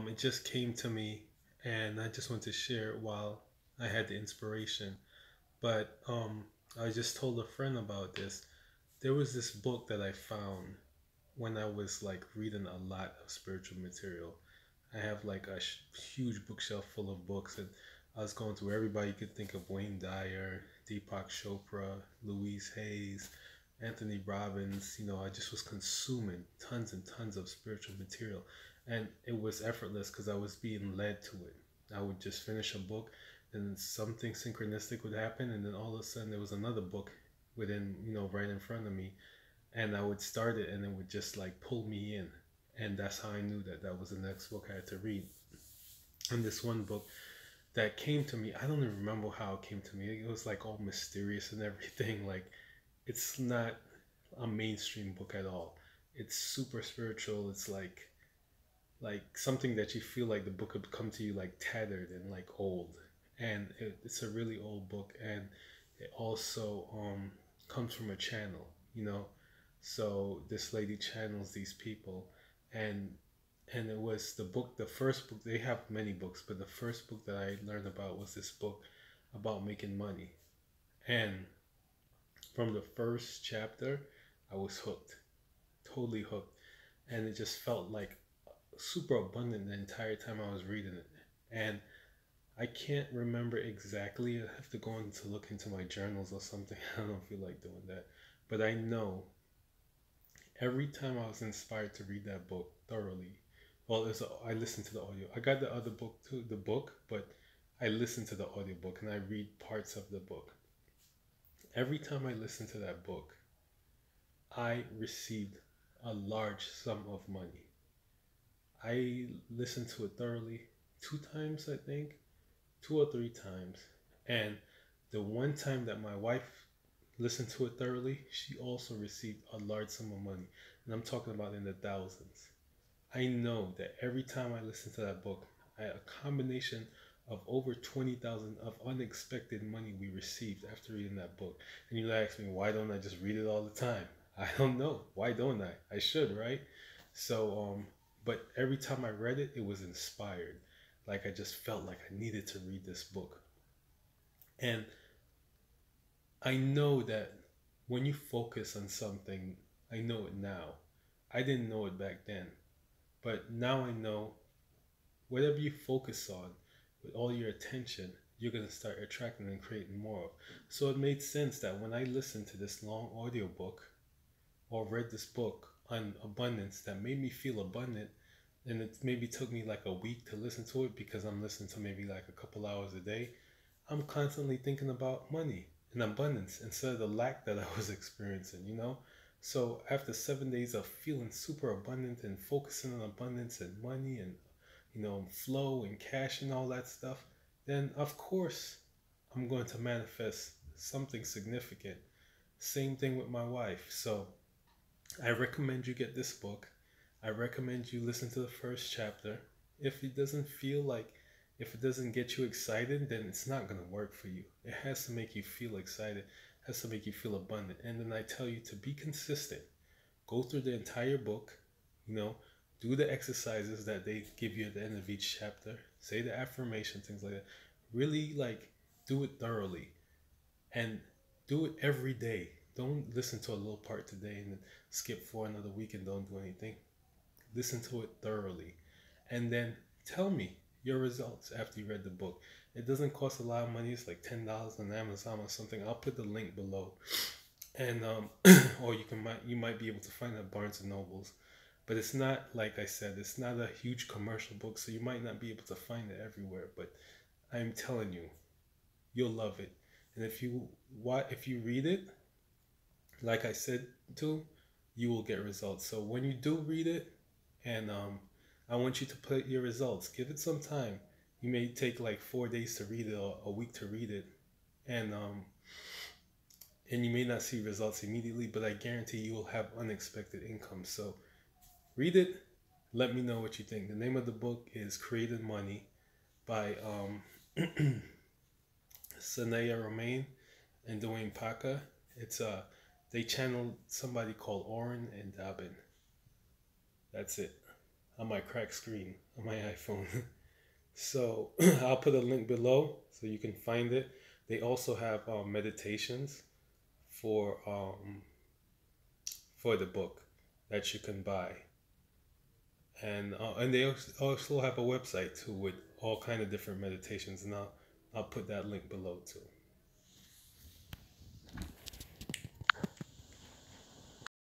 It just came to me, and I just want to share it while I had the inspiration. But I just told a friend about this. There was this book that I found when I was like reading a lot of spiritual material. I have like a huge bookshelf full of books, and I was going through everybody you could think of: Wayne Dyer, Deepak Chopra, Louise Hayes, Anthony Robbins. I just was consuming tons and tons of spiritual material, and it was effortless because I was being led to it. I would just finish a book, and something synchronistic would happen, and then all of a sudden there was another book within, right in front of me, and I would start it, and it would just like pull me in, and that's how I knew that that was the next book I had to read. And this one book that came to me, I don't even remember how it came to me. It was like all mysterious and everything. Like, it's not a mainstream book at all. It's super spiritual. It's like something that you feel like the book would come to you like tattered and like old. And it's a really old book, and it also comes from a channel, you know. So this lady channels these people, and it was the book, the first book. They have many books, but the first book that I learned about was this book about making money. And from the first chapter, I was hooked, totally hooked, and it just felt like super abundant the entire time I was reading it. And I can't remember exactly. I have to go in to look into my journals or something. I don't feel like doing that. But I know every time I was inspired to read that book thoroughly, well, I listened to the audio. I got the other book too, the book, but I listened to the audiobook and I read parts of the book. Every time I listened to that book, I received a large sum of money. I listened to it thoroughly 2 times, I think, 2 or 3 times. And the one time that my wife listened to it thoroughly, she also received a large sum of money. And I'm talking about in the thousands. I know that every time I listen to that book, a combination of over 20,000 of unexpected money we received after reading that book. And you ask me, why don't I just read it all the time? I don't know. Why don't I? I should, right? So, but every time I read it, it was inspired. Like I just felt like I needed to read this book. And I know that when you focus on something, I know it now. I didn't know it back then, but now I know whatever you focus on with all your attention, you're going to start attracting and creating more of. So it made sense that when I listened to this long audiobook or read this book on abundance that made me feel abundant, and it maybe took me like a week to listen to it because I'm listening to maybe like a couple hours a day, I'm constantly thinking about money and abundance instead of the lack that I was experiencing, you know? So after 7 days of feeling super abundant and focusing on abundance and money and, flow and cash and all that stuff, then of course I'm going to manifest something significant. Same thing with my wife. So I recommend you get this book. I recommend you listen to the first chapter. If it doesn't feel like, if it doesn't get you excited, then it's not going to work for you. It has to make you feel excited, it has to make you feel abundant. And then I tell you to be consistent. Go through the entire book, you know, do the exercises that they give you at the end of each chapter, say the affirmation, things like that. Really like do it thoroughly and do it every day. Don't listen to a little part today and then skip for another week and don't do anything. Listen to it thoroughly. And then tell me your results after you read the book. It doesn't cost a lot of money. It's like $10 on Amazon or something. I'll put the link below. And or you might be able to find it at Barnes and Nobles. But it's not, like I said, it's not a huge commercial book, so you might not be able to find it everywhere. But I'm telling you, you'll love it. And if you read it, like I said to, you will get results. So when you do read it, and I want you to put your results. Give it some time. You may take like 4 days to read it or a week to read it, and you may not see results immediately, but I guarantee you will have unexpected income. So read it. Let me know what you think. The name of the book is Creating Money by Sanaya Romain and Dwayne Paca. It's they channeled somebody called Oren and Dabin. That's it. On my crack screen. on my iPhone. So I'll put a link below so you can find it. They also have meditations for um, for the book that you can buy, and they also have a website too with all kind of different meditations. And I'll put that link below too.